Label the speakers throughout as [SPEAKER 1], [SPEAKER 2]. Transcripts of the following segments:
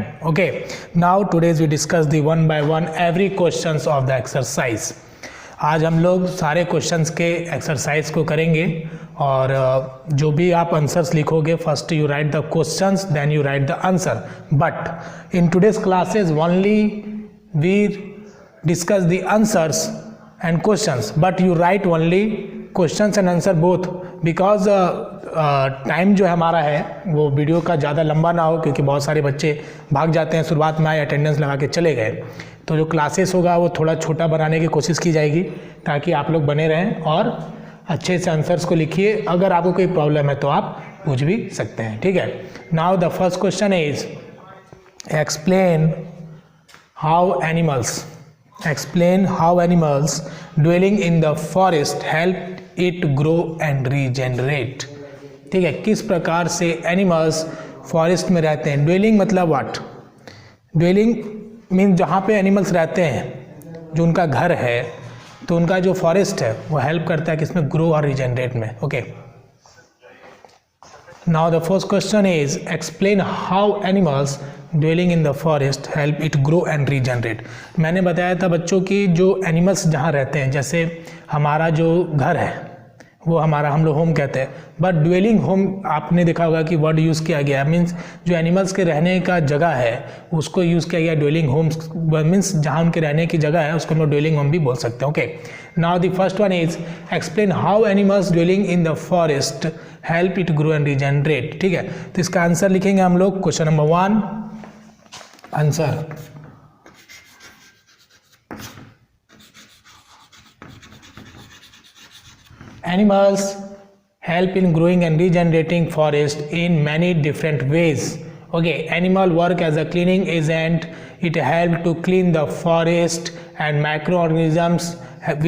[SPEAKER 1] time. Okay, now today's we discuss the one by one every questions of the exercise. आज हम लोग सारे questions के exercise को करेंगे और जो भी आप आंसर्स लिखोगे first you write the questions then you write the answer. But in today's classes only we discuss the answers and questions, but you write only questions and answer both because time जो है हमारा है वो video का ज़्यादा लंबा ना हो, क्योंकि बहुत सारे बच्चे भाग जाते हैं, शुरुआत में आए अटेंडेंस लगा के चले गए. तो जो क्लासेस होगा वो थोड़ा छोटा बनाने की कोशिश की जाएगी ताकि आप लोग बने रहें और अच्छे से आंसर्स को लिखिए. अगर आपको कोई प्रॉब्लम है तो आप पूछ भी सकते हैं. ठीक है. Now the first question is explain how animals dwelling in the forest help it grow and regenerate. ठीक है, किस प्रकार से एनिमल्स फॉरेस्ट में रहते हैं. ड्वेलिंग मतलब व्हाट? ड्वेलिंग मीन्स जहाँ पे एनिमल्स रहते हैं, जो उनका घर है, तो उनका जो फॉरेस्ट है वो हेल्प करता है किसमें? ग्रो और रिजेनरेट में. Okay. Now the first question is explain how animals dwelling in the forest help it grow and regenerate. मैंने बताया था बच्चों की जो एनिमल्स जहाँ रहते हैं, जैसे हमारा जो घर है वो हमारा हम लोग होम कहते हैं, बट ड्वेलिंग होम आपने देखा होगा कि वर्ड यूज़ किया गया मीन्स जो एनिमल्स के रहने का जगह है उसको यूज़ किया गया ड्वेलिंग होम्स मीन्स जहाँ उनके रहने की जगह है उसको हम लोग ड्वेलिंग होम भी बोल सकते हैं. Okay. Now the first one is explain how animals dwelling in the forest help it grow and regenerate. ठीक है, तो इसका आंसर लिखेंगे हम लोग. Question number 1 answer. Animals help in growing and regenerating forest in many different ways. Okay, animal work as a cleaning agent. It help to clean the forest and microorganisms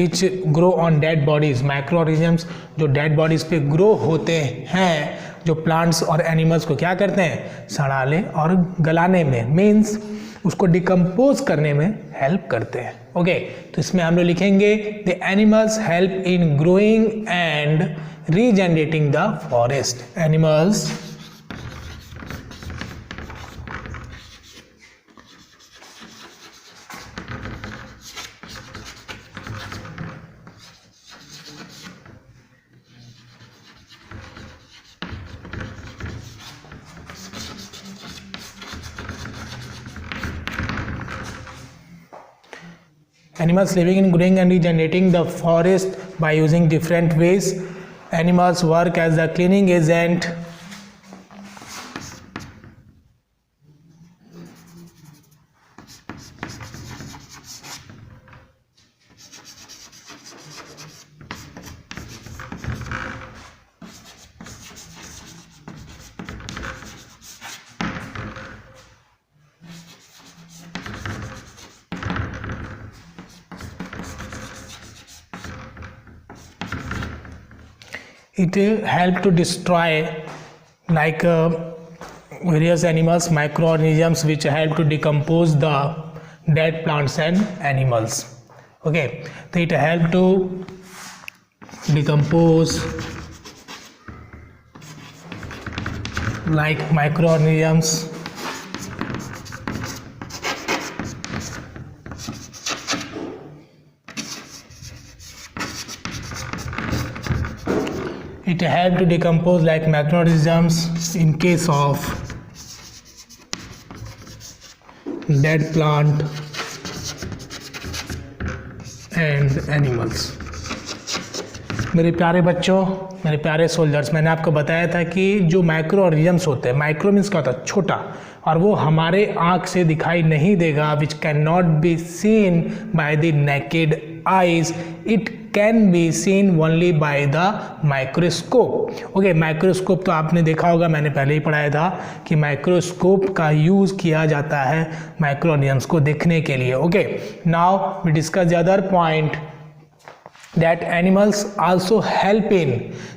[SPEAKER 1] which grow on dead bodies. Microorganisms जो dead bodies पे grow होते हैं, जो plants और animals को क्या करते हैं? सड़ाने और गलाने में मीन्स उसको डिकम्पोज करने में हेल्प करते हैं. ओके. तो इसमें हम लोग लिखेंगे the animals help in growing and regenerating the forest. Animals Animals living in growing and regenerating the forest by using different ways. Animals work as a cleaning agent. It help to destroy like various animals, microorganisms which help to decompose the dead plants and animals. Okay, so it help to decompose like microorganisms it help to decompose like microorganisms in case of dead plant and animals. मेरे प्यारे बच्चों, मेरे प्यारे soldiers, मैंने आपको बताया था कि जो माइक्रो ऑर्गेनिजम्स होते हैं, माइक्रो मीन्स क्या होता है? छोटा, और वो हमारे आँख से दिखाई नहीं देगा, which can not be seen by the naked eyes. It can be seen only by the microscope. Okay, microscope तो आपने देखा होगा, मैंने पहले ही पढ़ाया था कि माइक्रोस्कोप का यूज़ किया जाता है माइक्रो ऑर्गेनिजम्स को देखने के लिए. Okay. Now we discuss the other point that animals also help in.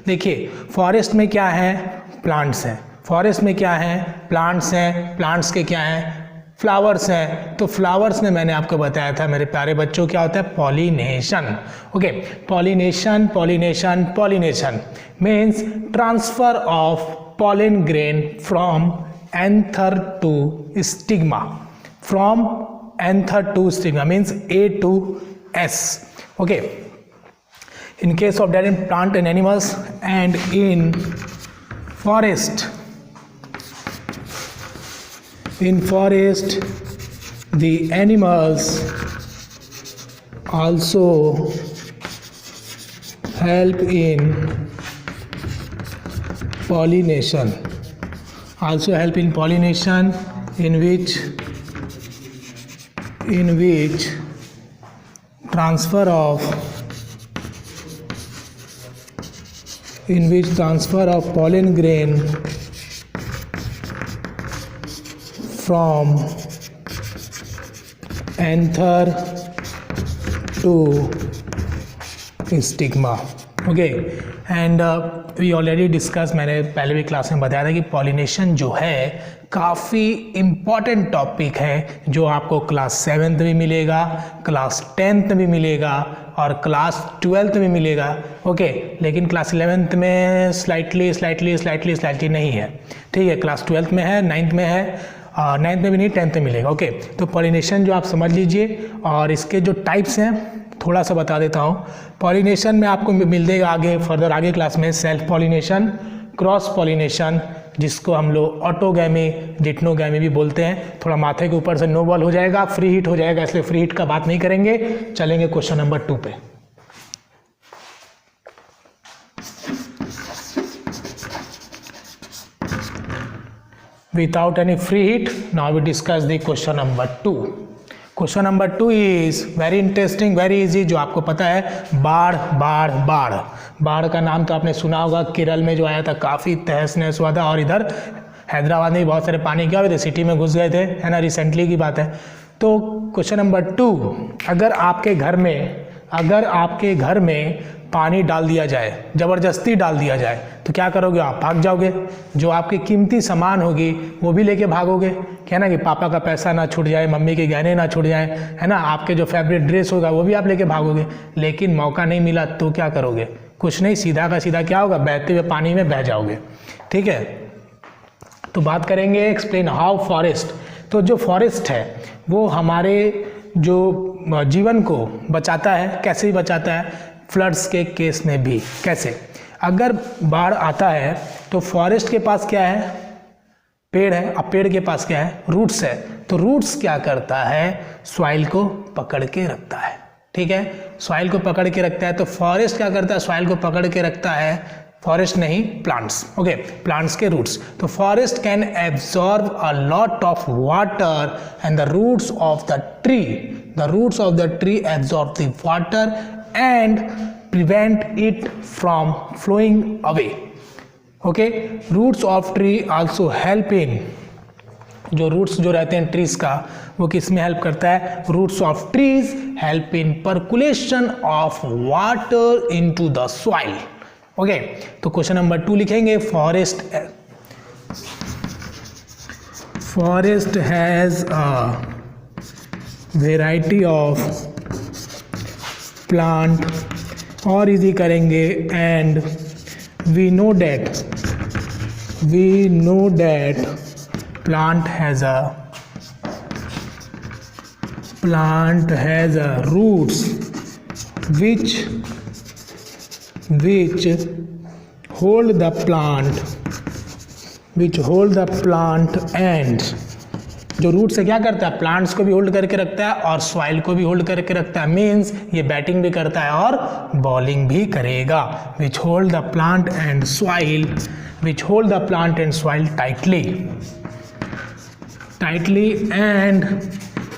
[SPEAKER 1] देखिए, फॉरेस्ट में क्या है? प्लांट्स हैं. फॉरेस्ट में क्या है? प्लांट्स हैं. प्लांट्स के क्या हैं? फ्लावर्स हैं. तो फ्लावर्स में मैंने आपको बताया था मेरे प्यारे बच्चों क्या होता है? Pollination. Okay, pollination pollination means transfer of pollen grain from anther to stigma. From anther to stigma means A to S. Okay. In case of dead plant and animals, and in forest, the animals also help in pollination. In which transfer of pollen grain from anther to stigma. Okay, and we already discussed, मैंने पहले भी class में बताया था कि pollination जो है काफ़ी इम्पॉर्टेंट टॉपिक है, जो आपको क्लास 7th में मिलेगा, क्लास 10th में मिलेगा और क्लास 12th में मिलेगा. ओके, लेकिन क्लास 11th में स्लाइटली नहीं है. ठीक है, क्लास 12th में है, 9th में है, 9th में भी नहीं, 10th में मिलेगा. ओके, तो पॉलिनेशन जो आप समझ लीजिए, और इसके जो टाइप्स हैं थोड़ा सा बता देता हूँ. पॉलिनेशन में आपको मिल देगा आगे क्लास में सेल्फ पॉलिनेशन, क्रॉस पॉलिनेशन, जिसको हम लोग ऑटोगैमी, डिटनोगैमी भी बोलते हैं. थोड़ा माथे के ऊपर से नो बॉल हो जाएगा, फ्री हिट हो जाएगा, इसलिए फ्री हिट का बात नहीं करेंगे. चलेंगे क्वेश्चन नंबर 2 पे. Without any free hit, now we discuss the question number 2. Question number 2 is very interesting, very easy. जो आपको पता है, बाढ़ का नाम तो आपने सुना होगा. केरल में जो आया था काफ़ी तहस नहस हुआ था, और इधर हैदराबाद में भी बहुत सारे पानी क्या हुए थे, सिटी में घुस गए थे, है ना, रिसेंटली की बात है. तो क्वेश्चन नंबर 2, अगर आपके घर में पानी डाल दिया जाए, ज़बरदस्ती डाल दिया जाए, तो क्या करोगे आप? भाग जाओगे. जो आपकी कीमती सामान होगी वो भी लेके भागोगे, क्या ना, कि पापा का पैसा ना छूट जाए, मम्मी के गहने ना छूट जाए, है ना, आपके जो फेवरेट ड्रेस होगा वो भी आप लेके भागोगे. लेकिन मौका नहीं मिला तो क्या करोगे? कुछ नहीं, सीधा का सीधा क्या होगा, बहते हुए पानी में बह जाओगे. ठीक है, तो बात करेंगे एक्सप्लेन हाउ फॉरेस्ट. तो जो फॉरेस्ट है वो हमारे जो जीवन को बचाता है. कैसे बचाता है? फ्लड्स के केस में भी. कैसे? अगर बाढ़ आता है तो फॉरेस्ट के पास क्या है? पेड़ है. अब पेड़ के पास क्या है? रूट्स है. तो रूट्स क्या करता है? सॉइल को पकड़ के रखता है. ठीक है, सॉइल को पकड़ के रखता है. तो फॉरेस्ट क्या करता है? सॉइल को पकड़ के रखता है. फॉरेस्ट नहीं, प्लांट्स. ओके, प्लांट्स के रूट्स. तो forest can absorb a lot of water and the roots of the tree absorb the water and prevent it from flowing away. Okay, roots of tree also help in, जो roots जो रहते हैं trees का, वो किस में help करता है? Roots of trees help in percolation of water into the soil. Okay, तो क्वेश्चन नंबर 2 लिखेंगे. Forest has a variety of plant, और इजी करेंगे, and we know that plant has a roots which hold the plant and जो root से क्या करता है? Plants को भी होल्ड करके रखता है और सॉइल को भी होल्ड करके रखता है. मीन्स ये बैटिंग भी करता है और बॉलिंग भी करेगा. विच hold the plant and soil tightly and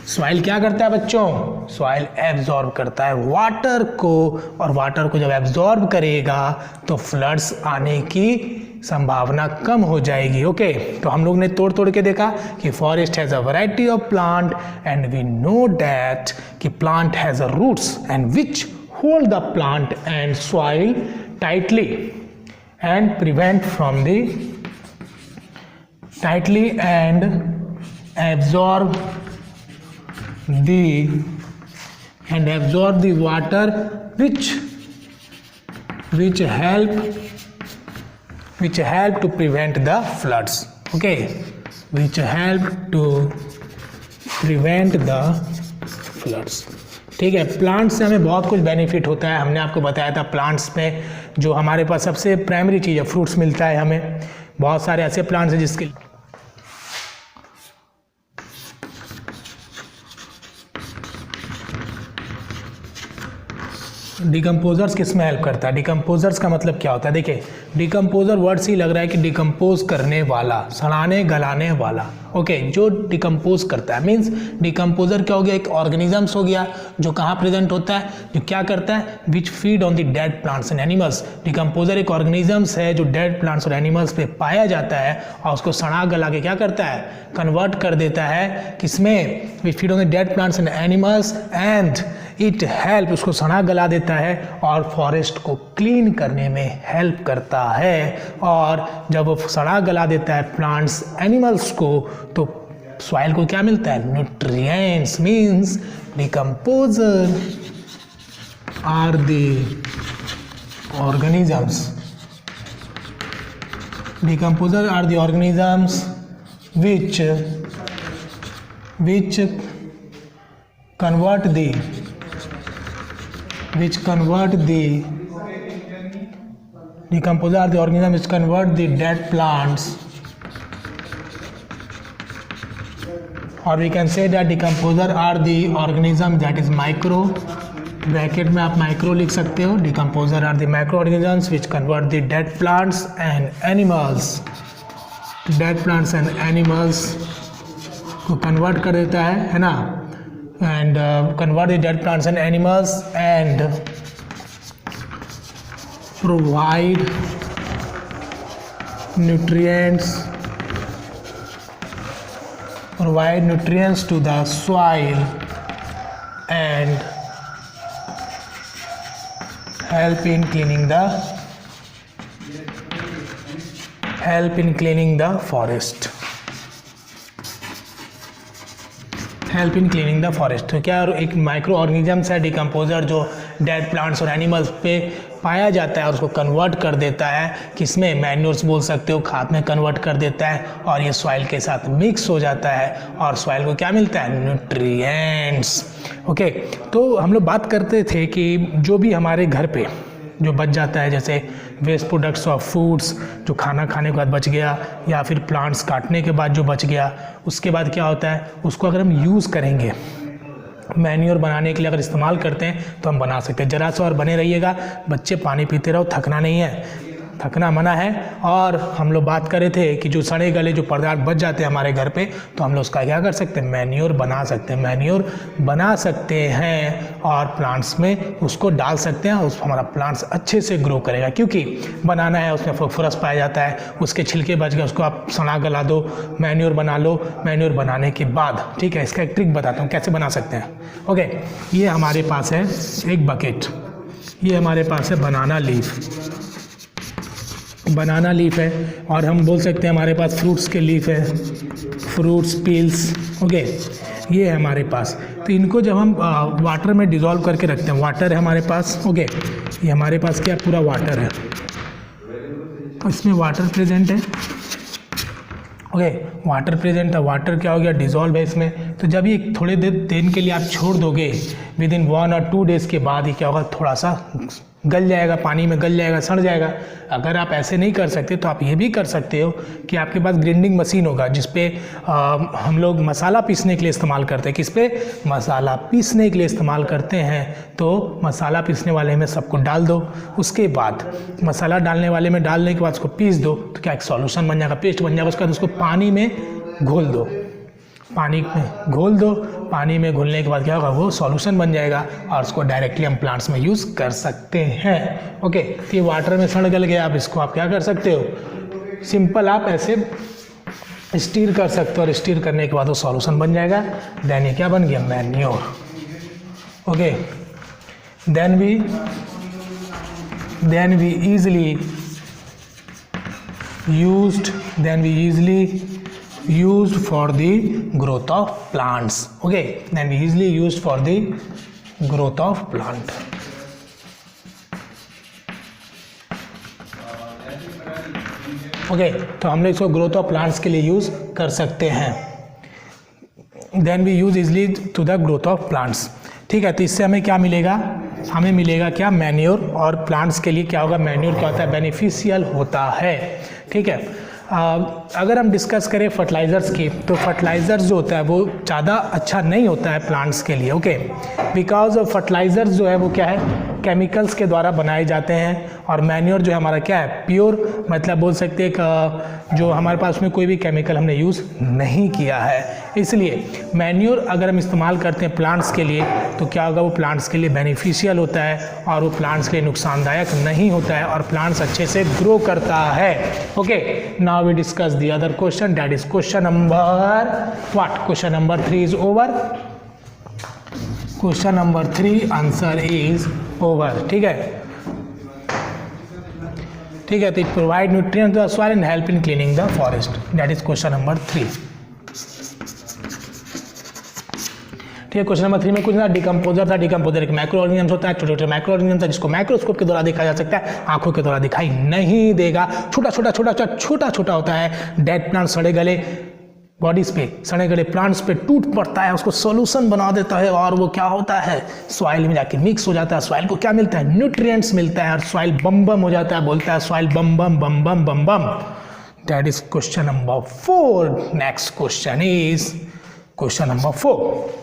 [SPEAKER 1] soil क्या करता है बच्चों? सॉइल एब्जॉर्ब करता है वाटर को, और वाटर को जब एब्जॉर्ब करेगा तो फ्लड्स आने की संभावना कम हो जाएगी. ओके, तो हम लोग ने तोड़ के देखा कि forest has a variety of plant and we know that कि plant has a roots and which hold the plant and soil tightly and prevent from the tightly and absorb the water which help to prevent the floods. Okay, which help to prevent the floods। ठीक है, plants से हमें बहुत कुछ benefit होता है। हमने आपको बताया था प्लांट्स में जो हमारे पास सबसे प्राइमरी चीज़ है फ्रूट्स मिलता है हमें। बहुत सारे ऐसे प्लांट्स हैं जिसके डिकम्पोजर्स किस में हेल्प करता है। डिकम्पोजर्स का मतलब क्या होता है, देखिए डिकम्पोजर वर्ड से ही लग रहा है कि डिकम्पोज करने वाला, सड़ाने गलाने वाला। ओके, जो डिकम्पोज करता है मीन्स डिकम्पोजर क्या हो गया, एक ऑर्गेनिजम्स हो गया जो कहाँ प्रेजेंट होता है, जो क्या करता है, which feed on the dead plants and animals. Decomposer एक ऑर्गेनिजम्स है जो डेड प्लांट्स और एनिमल्स पे पाया जाता है और उसको सड़ा गला के क्या करता है, कन्वर्ट कर देता है किसमें, which feed on the dead plants and animals and it help, उसको सड़ा गला देता है और फॉरेस्ट को क्लीन करने में हेल्प करता है। और जब वो सड़ा गला देता है प्लांट्स एनिमल्स को तो सॉइल को क्या मिलता है, nutrients. Means decomposer are the organisms, decomposer are the organisms which convert the decomposer are the organism which convert the dead plants, or we can say that decomposer are the organism that is micro, bracket में आप micro लिख सकते हो। Decomposer are the microorganisms which convert the dead plants and animals, dead plants and animals को convert कर देता है ना, and convert the dead plants and animals and provide nutrients to the soil and help in cleaning the forest, help in cleaning the forest. तो क्या एक micro organisms है decomposer जो डेड प्लांट्स और एनिमल्स पे पाया जाता है और उसको कन्वर्ट कर देता है किसमें, मैन्योर्स बोल सकते हो, खाद में कन्वर्ट कर देता है और ये सॉइल के साथ मिक्स हो जाता है और सॉइल को क्या मिलता है, न्यूट्रिएंट्स। ओके, तो हम लोग बात करते थे कि जो भी हमारे घर पे जो बच जाता है, जैसे वेस्ट प्रोडक्ट्स ऑफ फूड्स, जो खाना खाने के बाद बच गया या फिर प्लांट्स काटने के बाद जो बच गया, उसके बाद क्या होता है, उसको अगर हम यूज़ करेंगे मैन्योर बनाने के लिए अगर इस्तेमाल करते हैं तो हम बना सकते हैं। ज़रा सा और बने रहिएगा बच्चे, पानी पीते रहो, थकना नहीं है, थकना मना है। और हम लोग बात कर रहे थे कि जो सड़े गले जो पदार्थ बच जाते हैं हमारे घर पे तो हम लोग उसका क्या कर सकते हैं, मैन्योर बना सकते हैं, मैन्योर बना सकते हैं और प्लांट्स में उसको डाल सकते हैं। उस हमारा प्लांट्स अच्छे से ग्रो करेगा, क्योंकि बनाना है उसमें फॉस्फोरस पाया जाता है, उसके छिलके बच गए उसको आप सड़ा गला दो, मैन्योर बना लो। मैन्योर बनाने के बाद, ठीक है, इसका एक ट्रिक बताता हूँ कैसे बना सकते हैं। ओके, ये हमारे पास है एक बकेट, ये हमारे पास है बनाना लीफ है और हम बोल सकते हैं हमारे पास फ्रूट्स के लीफ है, फ्रूट्स पील्स। ओके, ये है हमारे पास। तो इनको जब हम वाटर में डिज़ोल्व करके रखते हैं, वाटर है हमारे पास। ओके, ये हमारे पास क्या पूरा वाटर है, इसमें वाटर प्रेजेंट है। ओके, वाटर प्रेजेंट है, वाटर क्या हो गया, डिज़ोल्व है इसमें। तो जब ये थोड़े दिन के लिए आप छोड़ दोगे, विद इन 1 और 2 डेज़ के बाद ये क्या होगा, थोड़ा सा गल जाएगा, पानी में गल जाएगा, सड़ जाएगा। अगर आप ऐसे नहीं कर सकते तो आप ये भी कर सकते हो कि आपके पास ग्राइंडिंग मशीन होगा जिसपे हम लोग मसाला पीसने के लिए इस्तेमाल करते हैं। किस पे, मसाला पीसने के लिए इस्तेमाल करते हैं। तो मसाला पीसने वाले में सबको डाल दो, उसके बाद मसाला डालने वाले में डालने के बाद उसको पीस दो, तो क्या एक सॉल्यूशन बन जाएगा, पेस्ट बन जाएगा। उसके बाद उसको पानी में घोल दो, पानी में घुलने के बाद क्या होगा, वो सॉल्यूशन बन जाएगा और उसको डायरेक्टली हम प्लांट्स में यूज़ कर सकते हैं। ओके, तो ये वाटर में सड़ गल गया, आप इसको आप क्या कर सकते हो, सिंपल आप ऐसे स्टीर कर सकते हो और स्टीर करने के बाद वो सॉल्यूशन बन जाएगा। देन ये क्या बन गया, manure. Okay, then we easily used for the growth of plants. Okay, then we easily used for the growth of plant. Okay, तो हम लोग इसको ग्रोथ ऑफ प्लांट्स के लिए यूज़ कर सकते हैं। Then we use easily to the growth of plants. ठीक है, तो इससे हमें क्या मिलेगा, हमें मिलेगा क्या, मैन्योर। और प्लांट्स के लिए क्या होगा, मैन्योर क्या होता है, बेनिफिशियल होता है। ठीक है, अगर हम डिस्कस करें फर्टिलाइज़र्स की, तो फर्टिलाइज़र्स जो होता है वो ज़्यादा अच्छा नहीं होता है प्लांट्स के लिए। ओके, बिकॉज फर्टिलाइज़र्स जो है वो क्या है, केमिकल्स के द्वारा बनाए जाते हैं, और मैन्योर जो है हमारा क्या है, प्योर, मतलब बोल सकते हैं जो हमारे पास में कोई भी केमिकल हमने यूज़ नहीं किया है। इसलिए मैन्योर अगर हम इस्तेमाल करते हैं प्लांट्स के लिए तो क्या होगा, वो प्लांट्स के लिए बेनिफिशियल होता है और वो प्लांट्स के लिए नुकसानदायक नहीं होता है, और प्लांट्स अच्छे से ग्रो करता है। Okay, now we discuss the other question, that is question number what, question number 3 is over. Question number 3 answer is over. ठीक है, ठीक है, तो it provide nutrients to the soil and help in cleaning the forest, that is question number 3। ठीक है, question number 3 में कुछ ना डिकम्पोजर था। डिकम्पोजर एक माइक्रो ऑर्गेनिजम्स होता है, छोटे छोटे माइक्रो ऑर्गेनिजम्स था जिसको माइक्रोस्कोप के द्वारा देखा जा सकता है, आंखों के द्वारा दिखाई नहीं देगा। छोटा छोटा छोटा छोटा छोटा छोटा होता है। डेड प्लांट, सड़े गले बॉडीज पे, सड़े गले प्लांट्स पे टूट पड़ता है, उसको सोल्यूशन बना देता है, और वो क्या होता है, सॉइल में जाके मिक्स हो जाता है। सॉइल को क्या मिलता है, न्यूट्रिएंट्स मिलता है, और सॉइल बम बम हो जाता है, बोलता है soil bomb bomb bomb bomb bomb bomb. That is question number 4। Next question is question number 4।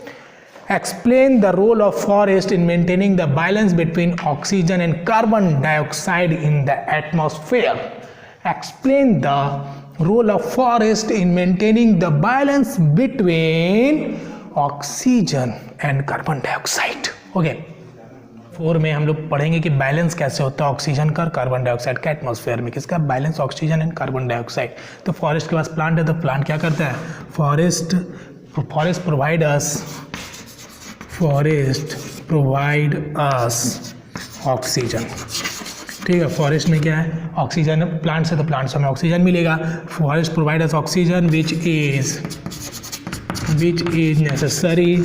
[SPEAKER 1] Explain the role of forest in maintaining the balance between oxygen and carbon dioxide in the atmosphere. Explain the role of forest in maintaining the balance between oxygen and carbon dioxide. Okay. 4 में हम लोग पढ़ेंगे कि balance कैसे होता है oxygen का और कार्बन डाइऑक्साइड का एटमॉस्फेयर में। किसका balance, oxygen and carbon dioxide. तो फॉरेस्ट के पास प्लांट है, तो प्लांट क्या करता है, फॉरेस्ट प्रोवाइड अस ऑक्सीजन। ठीक है, फॉरेस्ट में क्या है, ऑक्सीजन, प्लांट से, तो प्लांट से हमें ऑक्सीजन मिलेगा। Forest provide us oxygen which is necessary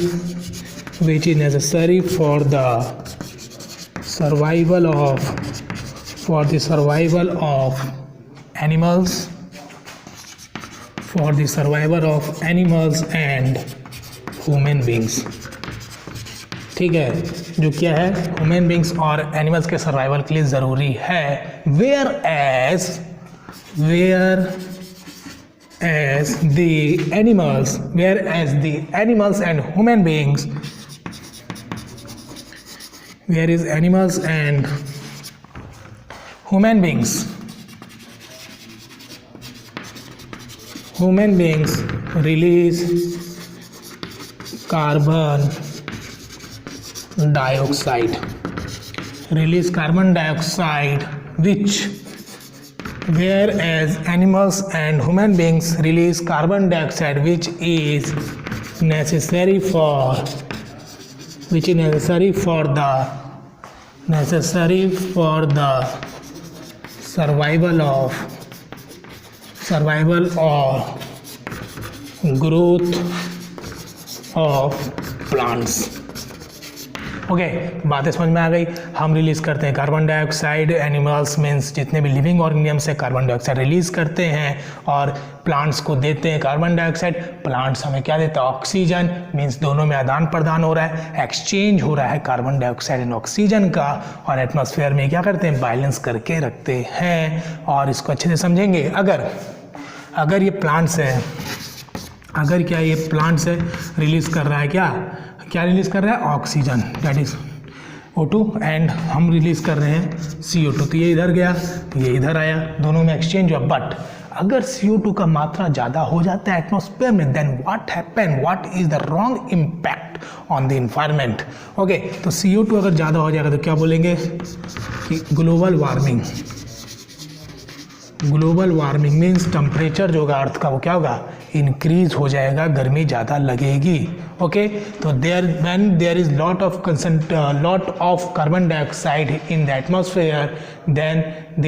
[SPEAKER 1] for the survival of animals and human beings. ठीक है, जो क्या है, ह्यूमन बींग्स और एनिमल्स के सर्वाइवल के लिए ज़रूरी है। Whereas the animals and human beings, human beings release carbon dioxide, whereas animals and human beings release carbon dioxide which is necessary for survival or growth of plants. Okay, बातें समझ में आ गई। हम release करते हैं carbon dioxide, animals means जितने भी living organisms है कार्बन डाइऑक्साइड रिलीज़ करते हैं, और प्लांट्स को देते हैं कार्बन डाइऑक्साइड। प्लांट्स हमें क्या देता है, ऑक्सीजन, मीन्स दोनों में आदान प्रदान हो रहा है, एक्सचेंज हो रहा है कार्बन डाइऑक्साइड एंड ऑक्सीजन का, और एटमॉस्फेयर में क्या करते हैं, बैलेंस करके रखते हैं। और इसको अच्छे से समझेंगे, अगर ये प्लांट्स है, अगर क्या ये प्लांट्स है रिलीज़ कर रहा है, क्या रिलीज़ कर रहा है, oxygen, that is O2, and हम रिलीज़ कर रहे हैं CO2। तो ये इधर गया, ये इधर आया, दोनों में एक्सचेंज हुआ। बट अगर CO2 का मात्रा ज़्यादा हो जाता है एटमॉस्फेयर में, then what is the wrong impact on the environment. Okay, तो CO2 अगर ज़्यादा हो जाएगा तो क्या बोलेंगे कि ग्लोबल वार्मिंग मीन्स टेम्परेचर जो होगा अर्थ का वो क्या होगा, इंक्रीज हो जाएगा, गर्मी ज़्यादा लगेगी। ओके, तो when there is lot of carbon dioxide in the atmosphere, then the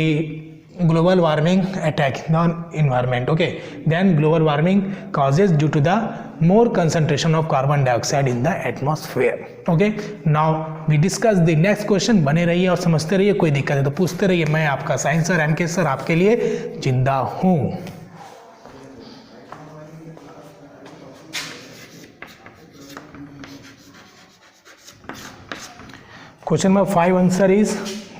[SPEAKER 1] global warming attack the environment. Okay, then global warming causes due to the more concentration of carbon dioxide in the atmosphere. Okay, now we discuss the next question. बने रहिए और समझते रहिए, कोई दिक्कत है तो पूछते रहिए. मैं आपका साइंस सर एनके सर आपके लिए जिंदा हूँ. Question number 5 answer is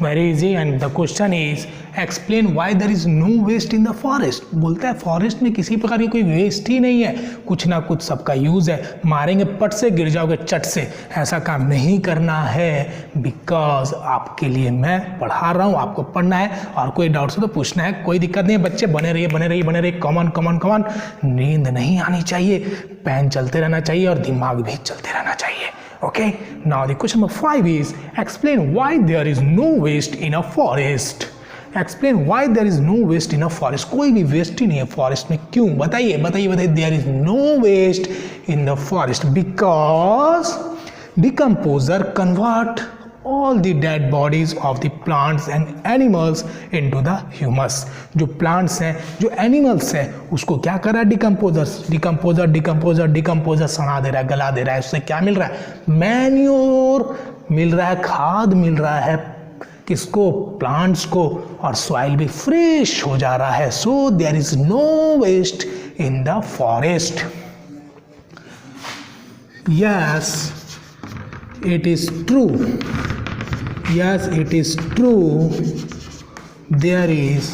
[SPEAKER 1] very easy and the question is explain why there is no waste in the forest. बोलता है फॉरेस्ट में किसी प्रकार की कोई वेस्ट ही नहीं है, कुछ ना कुछ सबका यूज है. मारेंगे पट से गिर जाओगे चट से, ऐसा काम नहीं करना है. बिकॉज आपके लिए मैं पढ़ा रहा हूँ, आपको पढ़ना है और कोई डाउट्स हो तो पूछना है. कोई दिक्कत नहीं है बच्चे, बने रहिए बने रहिए बने रहिए. Common common common. नींद नहीं आनी चाहिए, पेन चलते रहना चाहिए और दिमाग भी चलते रहना चाहिए. Okay, now the question number 5 is explain why there is no waste in a forest. Explain why there is no waste in a forest. कोई भी वेस्ट ही नहीं है फॉरेस्ट में. क्यों? बताइए बताइए बताइए. There is no waste in the forest because decomposer convert all the dead bodies of the plants and animals into the humus. जो plants हैं, जो animals हैं, उसको क्या कर रहा है डिकम्पोजर सड़ा दे रहा है, गला दे रहा है. उससे क्या मिल रहा है? मैन्योर मिल रहा है, खाद मिल रहा है. किसको? प्लांट्स को. और सॉइल भी फ्रेश हो जा रहा है. So there is no waste in the forest. Yes it is true. Yes, it is true. There is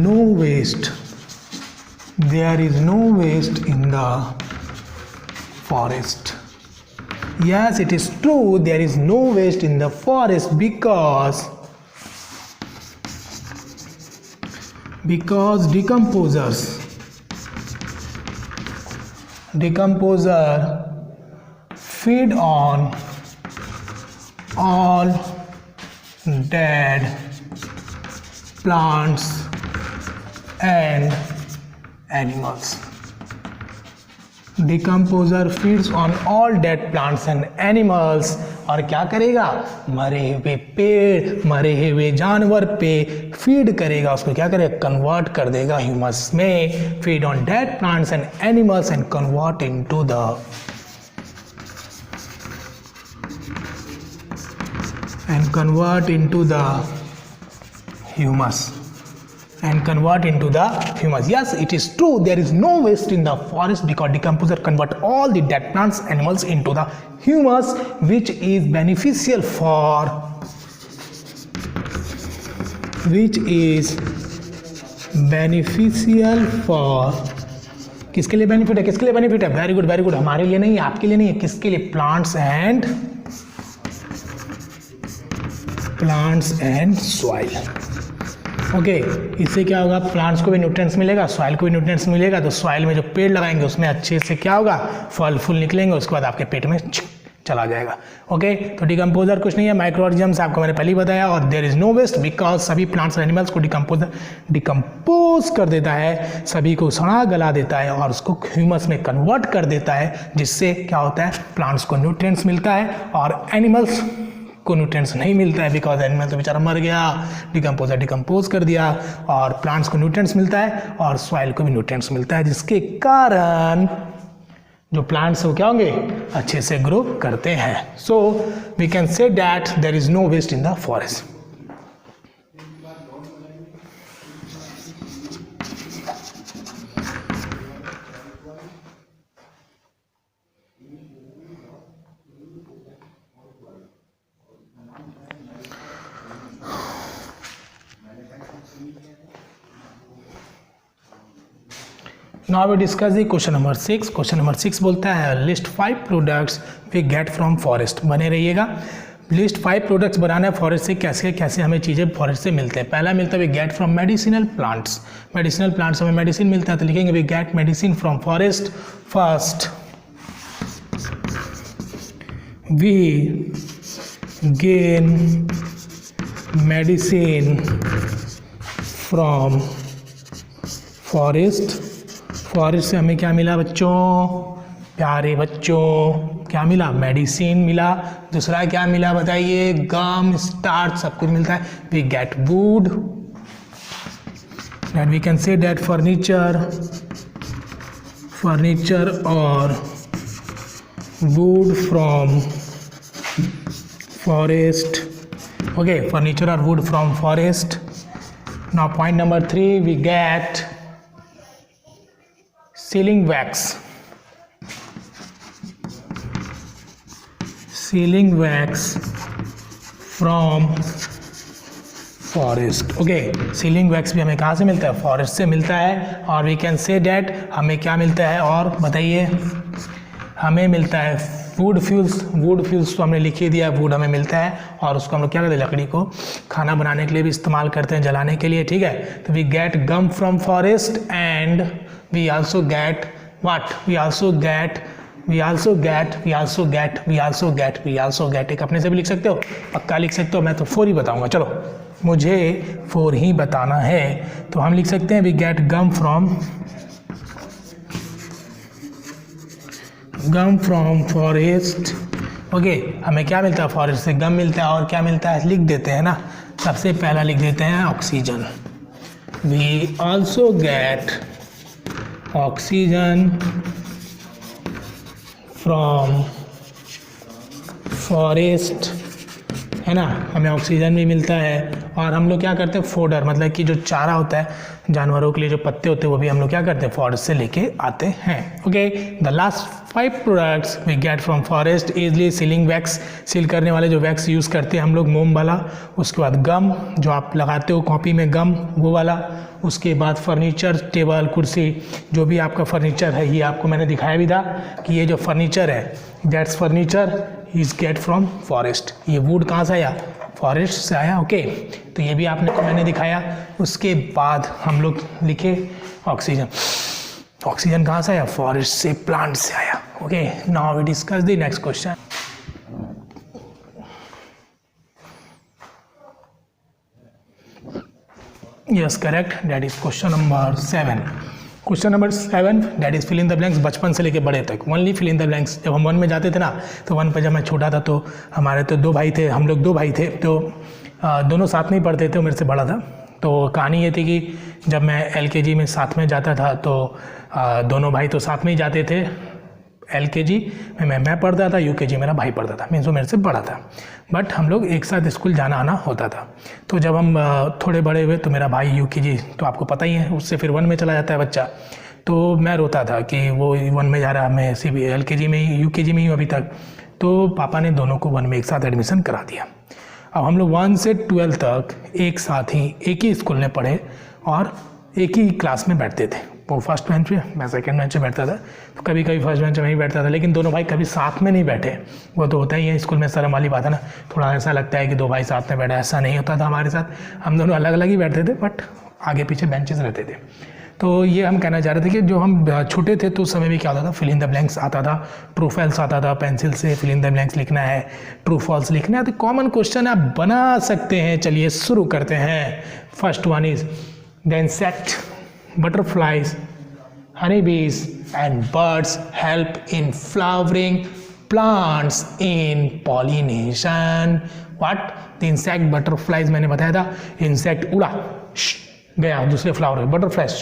[SPEAKER 1] no waste. There is no waste in the forest. Yes, it is true. There is no waste in the forest because decomposer feed on all dead plants and animals. Decomposer feeds on all dead plants and animals. और क्या करेगा? मरे हुए पेड़, मरे हुए जानवर पे फीड करेगा. उसको क्या करेगा? कन्वर्ट कर देगा ह्यूमस में. Feed on dead plants and animals and convert into the humus. Yes, it is true. There is no waste in the forest because decomposer convert all the dead plants, animals into the humus, which is beneficial for किसके लिए benefit है? किसके लिए benefit है? Very good very good. हमारे लिए नहीं है, आपके लिए नहीं है. किसके लिए? Plants and soil. ओके, इससे क्या होगा? प्लांट्स को भी न्यूट्रिएंट्स मिलेगा, सॉइल को भी न्यूट्रिएंट्स मिलेगा. तो सॉइल में जो पेड़ लगाएंगे उसमें अच्छे से क्या होगा? फल फूल निकलेंगे. उसके बाद आपके पेट में चला जाएगा. ओके, तो डिकम्पोजर कुछ नहीं है, माइक्रो ऑर्गेनिजम्स आपको मैंने पहले ही बताया. और there is no waste because सभी प्लांट्स और एनिमल्स को डिकम्पोज कर देता है, सभी को सड़ा गला देता है और उसको ह्यूमस में कन्वर्ट कर देता है. जिससे क्या होता है? प्लांट्स को न्यूट्रिएंट्स मिलता है और एनिमल्स को न्यूट्रिएंट्स नहीं मिलता है बिकॉज एनिमल तो बेचारा मर गया, डिकम्पोजर डिकम्पोज कर दिया. और प्लांट्स को न्यूट्रिएंट्स मिलता है और सॉइल को भी न्यूट्रिएंट्स मिलता है, जिसके कारण जो प्लांट्स वो क्या होंगे? अच्छे से ग्रो करते हैं. So we can say that there is no waste in the forest. Now we discuss the question number 6. Question number 6 बोलता है list 5 products we get from forest. बने रहिएगा. लिस्ट 5 प्रोडक्ट्स बनाना है फॉरेस्ट से. कैसे कैसे हमें चीज़ें फॉरेस्ट से मिलते हैं. पहला मिलता है we get from medicinal plants. Medicinal plants हमें मेडिसिन मिलता है तो लिखेंगे we get medicine from forest. First we gain medicine from forest. Forest से हमें क्या मिला बच्चों? प्यारे बच्चों, क्या मिला? मेडिसिन मिला। दूसरा क्या मिला बताइए? गम, स्टार्च, सब कुछ मिलता है। We get wood, that we can say that furniture और wood from forest. Okay, furniture or wood from forest. Now point number 3, we get sealing wax. Sealing wax from forest. Okay, sealing wax भी हमें कहाँ से मिलता है? Forest से मिलता है। और we can say that हमें क्या मिलता है? और बताइए, हमें मिलता है वुड फ्यूल्स तो हमने लिख ही दिया, वुड हमें मिलता है और उसको हम लोग क्या करते हैं? लकड़ी को खाना बनाने के लिए भी इस्तेमाल करते हैं, जलाने के लिए, ठीक है। तो we get gum from forest and we also get what? We also get एक अपने से भी लिख सकते हो, पक्का लिख सकते हो, मैं तो 4 ही बताऊंगा। चलो, मुझे 4 ही बताना है, तो हम लिख सकते हैं we get gum from forest. Okay, हमें क्या मिलता है? फॉरेस्ट से गम मिलता है और क्या मिलता है? लिख देते हैं ना, सबसे पहला लिख देते हैं oxygen. We also get oxygen from forest, है ना, हमें ऑक्सीजन भी मिलता है। और हम लोग क्या करते हैं? फोडर, मतलब कि जो चारा होता है जानवरों के लिए, जो पत्ते होते हैं, वो भी हम लोग क्या करते हैं? फॉरेस्ट से लेके आते हैं। Okay, the last 5 products we get from forest easily sealing wax, seal करने वाले जो वैक्स यूज़ करते हैं हम लोग, मोम वाला। उसके बाद गम, जो आप लगाते हो कॉपी में गम, वो वाला। उसके बाद फर्नीचर, टेबल, कुर्सी, जो भी आपका फर्नीचर है, ये आपको मैंने दिखाया भी था कि ये जो फर्नीचर है, that's furniture is get from forest. ये वुड कहाँ से आया? फॉरेस्ट से आया। ओके, तो ये भी आपने को मैंने दिखाया। उसके बाद हम लोग लिखे ऑक्सीजन। ऑक्सीजन कहाँ से आया? फॉरेस्ट से, प्लांट से आया। Okay, now we discuss the next question. Yes, correct, that is question number 7। Question number 7 that is fill in the blanks. बचपन से लेके बड़े तक only fill in the blanks. जब हम 1 में जाते थे ना, तो 1 पे जब मैं छोटा था तो हमारे तो 2 भाई थे, हम लोग 2 भाई थे, तो दोनों साथ में ही पढ़ते थे, मेरे से बड़ा था। तो कहानी ये थी कि जब मैं LKG में साथ में जाता था, तो दोनों भाई तो साथ में ही जाते थे। LKG में मैं पढ़ता था, UKG मेरा भाई पढ़ता था, मीन्स वो मेरे से बड़ा था, बट हम लोग एक साथ स्कूल जाना आना होता था। तो जब हम थोड़े बड़े हुए तो मेरा भाई UKG, तो आपको पता ही है, उससे फिर 1 में चला जाता है बच्चा। तो मैं रोता था कि वो 1 में जा रहा, मैं सिर्फ LKG में ही, UKG में ही अभी तक। तो पापा ने दोनों को 1 में एक साथ एडमिशन करा दिया। अब हम लोग 1 से 12 तक एक साथ ही एक ही स्कूल में पढ़े और एक ही क्लास में बैठते थे। वो फर्स्ट बेंच पे, मैं सेकंड बेंच पे बैठता था। तो कभी कभी फर्स्ट बेंच में ही बैठता था, लेकिन दोनों भाई कभी साथ में नहीं बैठे। वो तो होता ही है स्कूल में, शर्म वाली बात है ना, थोड़ा ऐसा लगता है कि 2 भाई साथ में बैठे, ऐसा नहीं होता था हमारे साथ। हम दोनों अलग अलग ही बैठते थे, बट आगे पीछे बेंचेस रहते थे। तो ये हम कहना चाह रहे थे कि जो हम छोटे थे तो उस समय भी क्या होता था? फिल इन द ब्लैंक्स आता था, ट्रू फॉल्स आता था, पेंसिल से फिल इन द ब्लैंक्स लिखना है, ट्रू फॉल्स लिखना है। तो कॉमन क्वेश्चन आप बना सकते हैं। चलिए शुरू करते हैं। First one is the insect, butterflies, honeybees and birds help in flowering plants in pollination. What? The insect, butterflies, मैंने बताया था, इंसेक्ट उड़ा, गया दूसरे फ्लावर, बटरफ्लाइज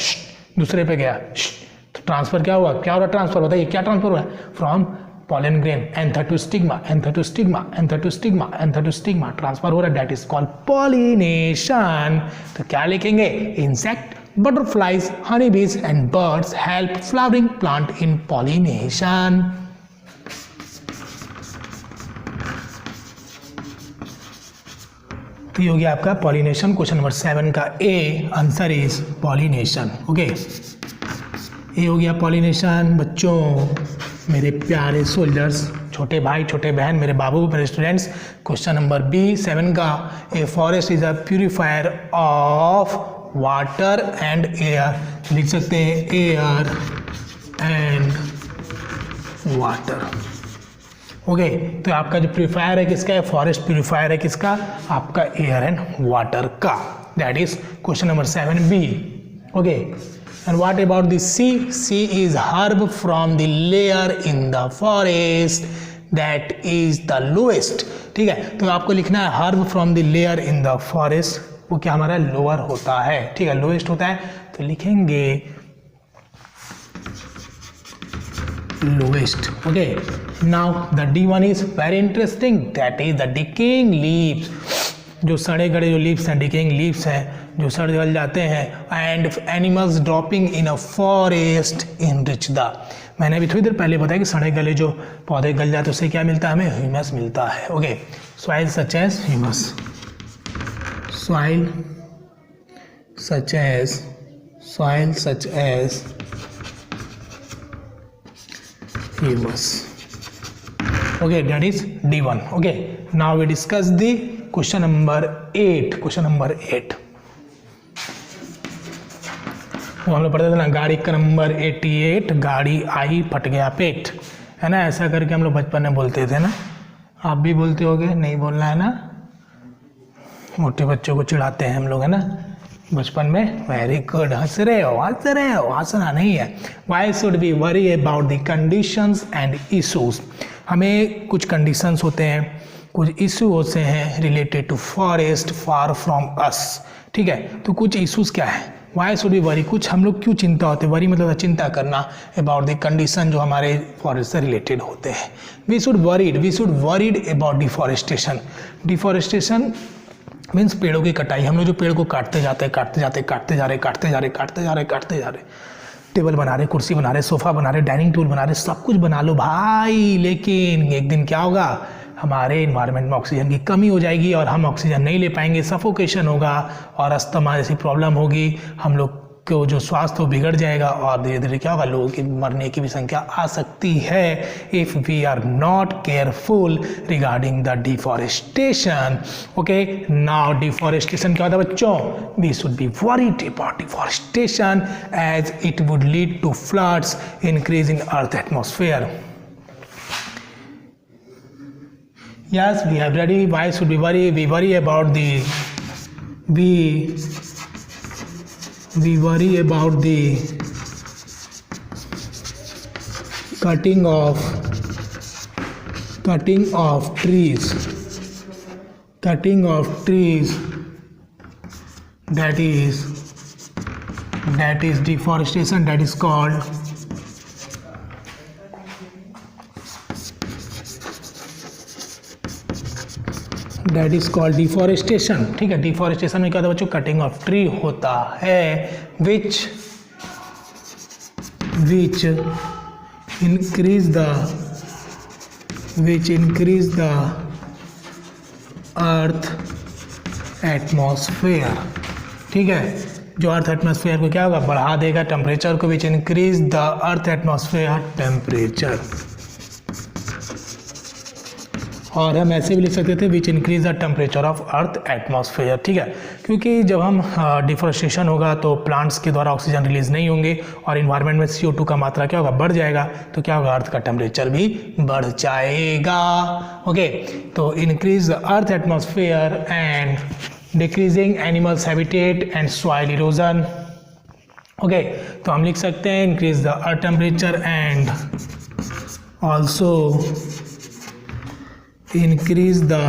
[SPEAKER 1] दूसरे पे गया, तो ट्रांसफर क्या हुआ? क्या हो रहा ट्रांसफर? बताइए क्या ट्रांसफर हुआ? From pollen grain, anther to stigma, anther to stigma, anther to stigma, anther to stigma, transfer हो रहा है, that is called pollination. तो क्या लिखेंगे? Insect, butterflies, honeybees and birds help flowering plant in pollination. तो ये हो गया आपका pollination। क्वेश्चन नंबर 7 का A answer is pollination। Okay, ये हो गया pollination। बच्चों, मेरे प्यारे सोल्जर्स, छोटे भाई, छोटे बहन, मेरे बाबू, मेरे स्टूडेंट्स, क्वेश्चन नंबर B 7 का, A forest is a purifier of water and air. लिख सकते हैं एयर एंड वाटर। ओके, तो आपका जो प्यूरिफायर है किसका है? फॉरेस्ट प्यूरिफायर है किसका? आपका एयर एंड वाटर का। That is question number 7B। Okay, And what about the C? C is herb from the layer in the forest that is the lowest. ठीक है, तो आपको लिखना है herb from the layer in the forest, वो क्या हमारा lower होता है, ठीक है, लोएस्ट होता है, तो लिखेंगे lowest. Okay, now the D1 is very interesting, that is the decaying leaves. जो सड़े गड़े जो लीव्स हैं, डिकेइंग लीव्स हैं, जो सड़ गल जाते हैं. And animals dropping in a forest enrich the. मैंने अभी थोड़ी देर पहले बताया कि सड़े गले जो पौधे गल जाते हैं उससे क्या मिलता है, हमें ह्यूमस मिलता है. Okay, soil such as humus, soil such as humus. Okay, that is D1. Okay, now we discuss the question number 8. Question number 8, वो हम लोग पढ़ते थे ना, गाड़ी का नंबर 88, गाड़ी आई फट गया पेट, है ना, ऐसा करके हम लोग बचपन में बोलते थे ना. आप भी बोलते होगे, नहीं बोलना है ना, मोटे बच्चों को चिढ़ाते हैं हम लोग, है ना, बचपन में. वेरी गुड, हंस रहे हो, हंसना नहीं है. Why should be worry about the conditions and issues. हमें कुछ कंडीशंस होते हैं, कुछ इशू होते हैं related to forest far from us. ठीक है, तो कुछ इशूज़ क्या है, वाई शुड बी वरी, कुछ हम लोग क्यों चिंता होते हैं, वरी मतलब चिंता करना अबाउट द कंडीशन जो हमारे फॉरेस्ट से रिलेटेड होते हैं. We should worried about deforestation. Deforestation means पेड़ों की कटाई. हम लोग जो पेड़ को काटते जाते हैं, टेबल बना रहे, कुर्सी बना रहे, सोफ़ा बना रहे, डाइनिंग टेबल बना रहे, सब कुछ बना लो भाई, लेकिन एक दिन क्या होगा, हमारे इन्वायरमेंट में ऑक्सीजन की कमी हो जाएगी और हम ऑक्सीजन नहीं ले पाएंगे, सफोकेशन होगा और अस्थमा जैसी प्रॉब्लम होगी, हम लोग को जो स्वास्थ्य बिगड़ जाएगा और धीरे धीरे क्या होगा, लोगों की मरने की भी संख्या आ सकती है if we are not careful regarding the deforestation. Okay, now deforestation क्या होता है बच्चों, we should be worried about deforestation as it would lead to floods, increase in earth atmosphere. Yes, we have ready. Why should we worry? We worry about the cutting of trees. That is deforestation. That is called deforestation. ठीक है, deforestation में क्या होता है बच्चों, cutting of tree होता है, which increase the earth atmosphere. ठीक है, जो अर्थ एटमॉस्फेयर को क्या होगा, बढ़ा देगा, टेम्परेचर को, which increase the earth atmosphere temperature. और हम ऐसे भी लिख सकते थे which increase the temperature of earth atmosphere. ठीक है, क्योंकि जब हम डिफॉरेस्टेशन होगा तो प्लांट्स के द्वारा ऑक्सीजन रिलीज नहीं होंगे और इन्वायरमेंट में CO2 का मात्रा क्या होगा, बढ़ जाएगा, तो क्या होगा, अर्थ का टेम्परेचर भी बढ़ जाएगा. ओके, तो increase the earth atmosphere and decreasing animals habitat and soil erosion. Okay, तो हम लिख सकते हैं increase the earth temperature and also increase the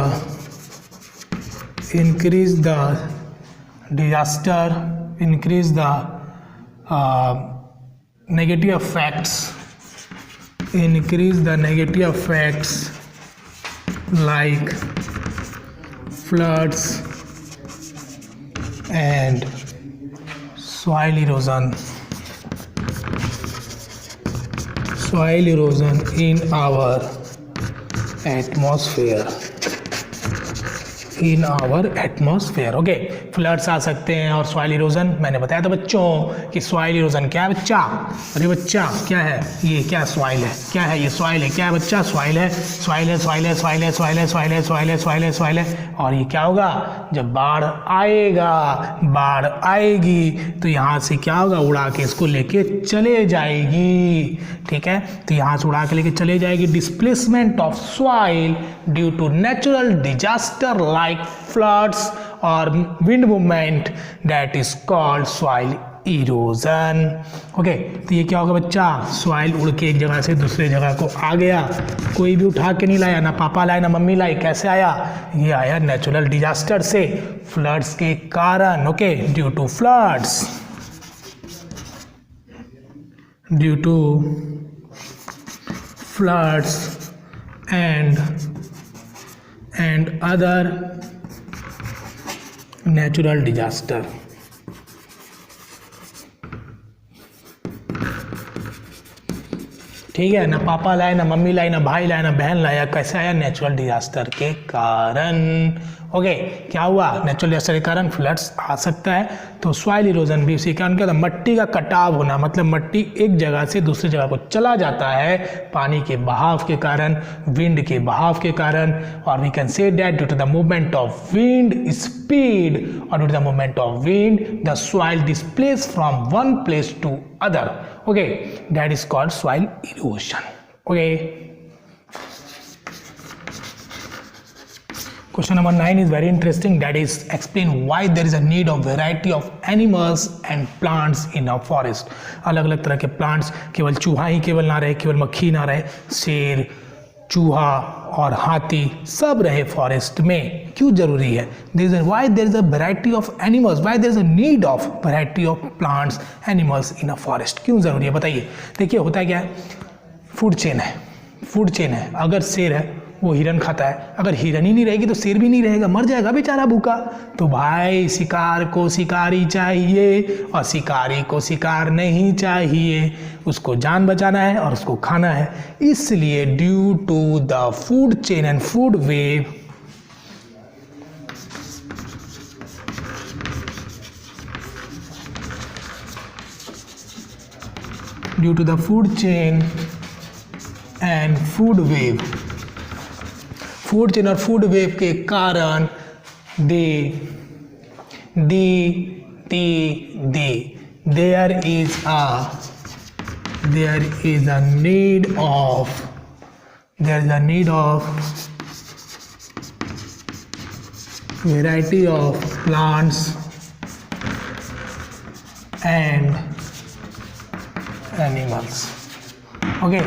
[SPEAKER 1] disaster, increase the negative effects like floods and soil erosion in our atmosphere. Okay, floods आ सकते हैं और soil erosion. मैंने बताया था बच्चों कि सॉइल इरोजन क्या है बच्चा, अरे बच्चा क्या है ये, क्या सॉइल है, क्या है ये सॉइल है, क्या है बच्चा, सॉइल है. और ये क्या होगा, जब बाढ़ आएगी तो यहाँ से क्या होगा, उड़ा के इसको लेके चले जाएगी. ठीक है, तो यहाँ से उड़ा के लेके चले जाएगी. Displacement of soil due to natural disaster like floods और wind movement, that is called soil erosion. Okay, तो ये क्या होगा बच्चा, सॉइल उड़ के एक जगह से दूसरे जगह को आ गया, कोई भी उठा के नहीं लाया, ना पापा लाए ना मम्मी लाई, कैसे आया, ये आया नेचुरल डिजास्टर से, फ्लड्स के कारण। Okay, due to floods, due to floods and other natural disaster। ठीक है, ना पापा लाए ना मम्मी लाई ना भाई लाए ना बहन लाया, कैसे आया, नेचुरल डिजास्टर के कारण। ओके, क्या हुआ, नेचुरल डिजास्टर के कारण फ्लड्स आ सकता है। तो सॉइल इरोजन भी उसी कारण क्या होता है, मट्टी का कटाव होना, मतलब मट्टी एक जगह से दूसरी जगह को चला जाता है पानी के बहाव के कारण, विंड के बहाव के कारण। और we can say that due to the movement of wind speed और due to the movement of wind the soil displace from one place to other। Okay, that is called soil erosion। Okay, question number 9 is very interesting, that is explain why there is a need of variety of animals and plants in a forest। अलग अलग तरह के plants, केवल चूहा ही केवल ना रहे, केवल मक्खी ना रहे, शेर, चूहा और हाथी सब रहे फॉरेस्ट में, क्यों जरूरी है, why there is a variety of animals, why there is a need of variety of plants animals in a forest, क्यों जरूरी है बताइए। देखिए होता क्या है, फूड चेन है, फूड चेन है, अगर शेर है वो हिरन खाता है, अगर हिरन ही नहीं रहेगी तो शेर भी नहीं रहेगा, मर जाएगा बेचारा भूखा। तो भाई शिकार को शिकारी चाहिए और शिकारी को शिकार नहीं चाहिए, उसको जान बचाना है और उसको खाना है। इसलिए due to the food chain and food web due to the food chain and food web, food chain और फूड वेव के कारण there is a need of variety of plants and animals। Okay,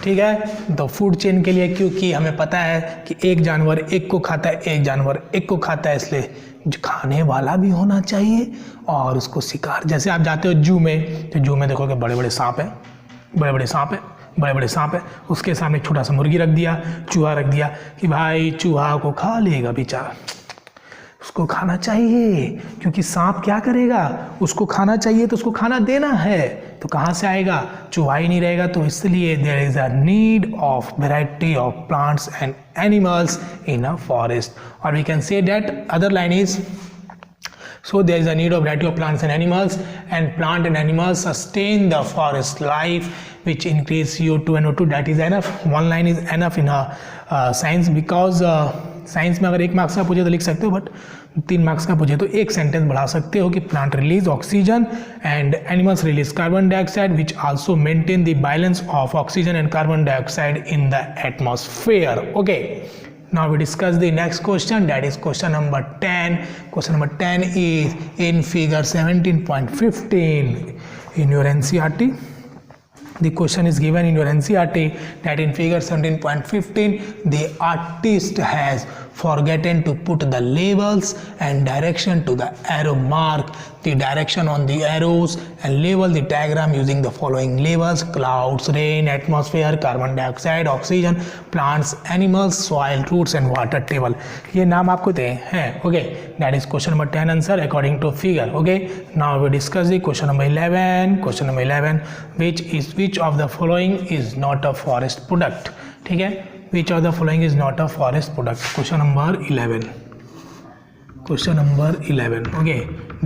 [SPEAKER 1] ठीक है, तो food chain के लिए, क्योंकि हमें पता है कि एक जानवर एक को खाता है, एक जानवर एक को खाता है, इसलिए जो खाने वाला भी होना चाहिए और उसको शिकार। जैसे आप जाते हो जू में, तो जू में देखोगे बड़े बड़े सांप हैं, बड़े बड़े सांप हैं, बड़े बड़े सांप है, उसके सामने एक छोटा सा मुर्गी रख दिया, चूहा रख दिया कि भाई चूहा को खा लेगा बेचारा, उसको खाना चाहिए, क्योंकि सांप क्या करेगा, उसको खाना चाहिए तो उसको खाना देना है, तो कहाँ से आएगा, चूहा ही नहीं रहेगा। तो इसलिए there is a need of variety of plants and animals in a forest. और we can say that other line is, so there is a need of variety of plants and animals, and plant and animals sustain the forest life which increase CO2 and O2, that is enough, one line is enough in science, because science में अगर 1 marks का पूछे तो लिख सकते हो, but 3 marks का पूछे तो एक सेंटेंस बढ़ा सकते हो कि plant release oxygen and animals release carbon dioxide which also maintain the balance of oxygen and carbon dioxide in the atmosphere. Okay, now we discuss the next question, that is question number 10। question number 10 is in figure 17.15 in your NCERT। The question is given in your NCERT that in figure 17.15 the artist has forgotten to put the labels and direction to the arrow mark the direction on the arrows and label the diagram using the following labels: clouds, rain, atmosphere, carbon dioxide, oxygen, plants, animals, soil, roots and water table। ये नाम आपको दे हैं। Okay, that is question number 10 answer according to figure। okay, now we discuss the question number 11। question number 11, which of the following is not a forest product। ठीक है, which of the following is not a forest product। question number 11, question number 11। okay,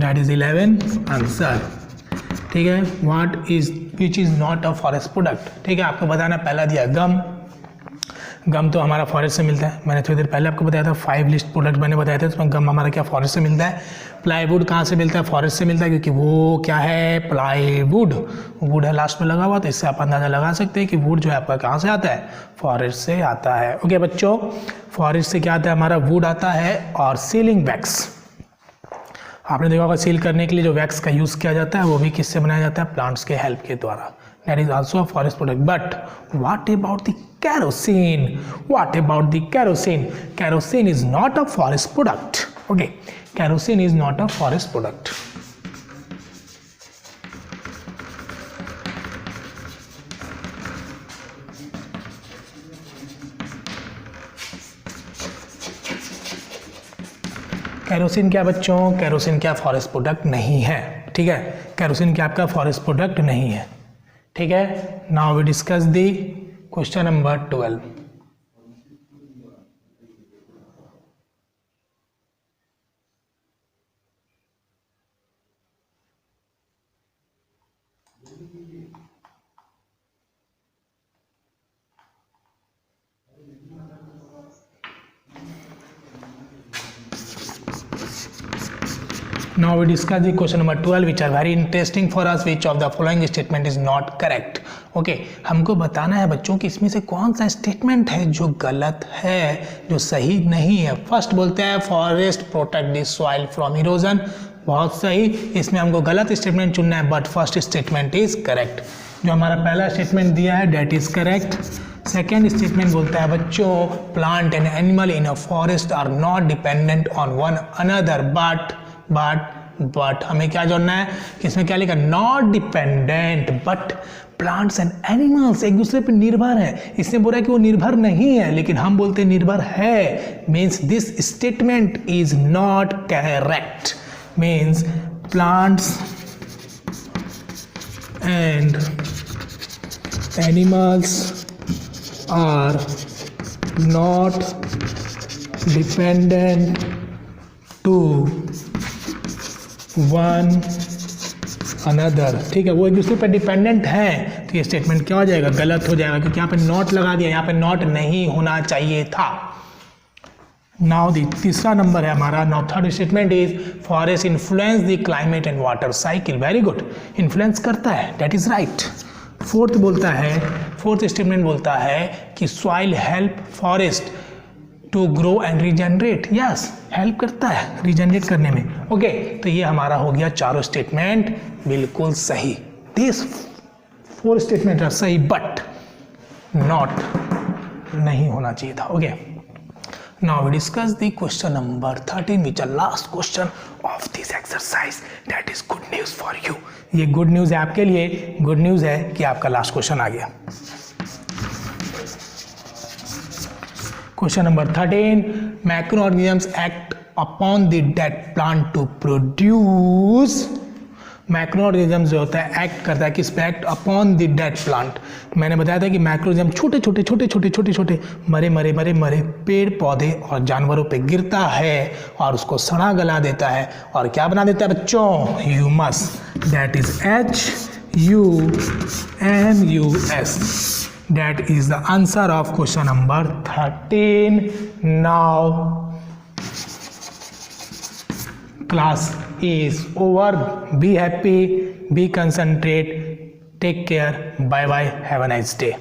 [SPEAKER 1] that is 11 answer। ठीक है, which is not a forest product। ठीक है, आपको बताना, पहला दिया गम, गम तो हमारा फॉरेस्ट से मिलता है, मैंने थोड़ी देर पहले आपको बताया था 5 लिस्ट प्रोडक्ट मैंने बताया था, उसमें गम हमारा क्या फॉरेस्ट से मिलता है। प्लाईवुड कहाँ से मिलता है, फॉरेस्ट से मिलता है, क्योंकि वो क्या है, प्लाईवुड, वुड है लास्ट में लगा हुआ, तो इससे आप अंदाज़ा लगा सकते हैं कि वुड जो है आपका कहाँ से आता है, फॉरेस्ट से आता है। ओके बच्चों, फॉरेस्ट से क्या आता है हमारा, वुड आता है और सीलिंग वैक्स। आपने देखा होगा सील करने के लिए जो वैक्स का यूज़ किया जाता है वो भी किससे बनाया जाता है, प्लांट्स के हेल्प के द्वारा. That is also a forest product. But what about the kerosene? What about the kerosene? Kerosene is not a forest product. Okay, kerosene is not a forest product. Kerosene क्या बच्चों, kerosene क्या forest product नहीं है. ठीक है, kerosene क्या आपका forest product नहीं है. ठीक है, now we discuss the question number 12. Now we discuss the question number 12 which are very interesting for us. Which of the following statement is not correct? Okay, हमको बताना है बच्चों कि इसमें से कौन सा स्टेटमेंट है जो गलत है, जो सही नहीं है. फर्स्ट बोलते हैं forest protect the soil from erosion. बहुत सही, इसमें हमको गलत स्टेटमेंट चुनना है but first statement is correct. जो हमारा पहला स्टेटमेंट दिया है that is correct. Second statement बोलता है बच्चों plant and animal in a forest are not dependent on one another. But हमें क्या जोड़ना है कि इसमें क्या लिखा, not dependent but plants and animals एक दूसरे पर निर्भर है. इसने बोला कि वो निर्भर नहीं है लेकिन हम बोलते हैं निर्भर है. Means this statement is not correct. Means plants and animals are not dependent to one another. ठीक है, वो एक दूसरे पर डिपेंडेंट हैं. तो ये स्टेटमेंट क्या हो जाएगा, गलत हो जाएगा क्योंकि यहाँ पे नॉट लगा दिया, यहाँ पे नॉट नहीं होना चाहिए था. नाउ दी तीसरा नंबर है हमारा. Now third statement is forest influence the climate and water cycle. Very good, influence करता है, that is right. Fourth statement बोलता है कि soil help forest to grow and regenerate. Yes, help करता है रीजनरेट करने में. ओके, तो ये हमारा हो गया चारों स्टेटमेंट बिल्कुल सही. दिस 4 स्टेटमेंट आर सही बट नॉट नहीं होना चाहिए था. Okay, now we discuss the question number 13 which are last question of this exercise. That is good news for you. ये गुड न्यूज है आपके लिए. गुड न्यूज है कि आपका लास्ट क्वेश्चन आ गया. Question number 13. Microorganisms act upon the dead plant to produce. Microorganisms जो होता है एक्ट करता है किस पे, act upon the dead plant. मैंने बताया था कि माइक्रोऑर्गेनिज्म छोटे मरे पेड़ पौधे और जानवरों पे गिरता है और उसको सड़ा गला देता है और क्या बना देता है बच्चों, humus. That is HUMUS. That is the answer of question number 13. Now class is over. Be happy, be concentrate, take care, bye bye, have a nice day.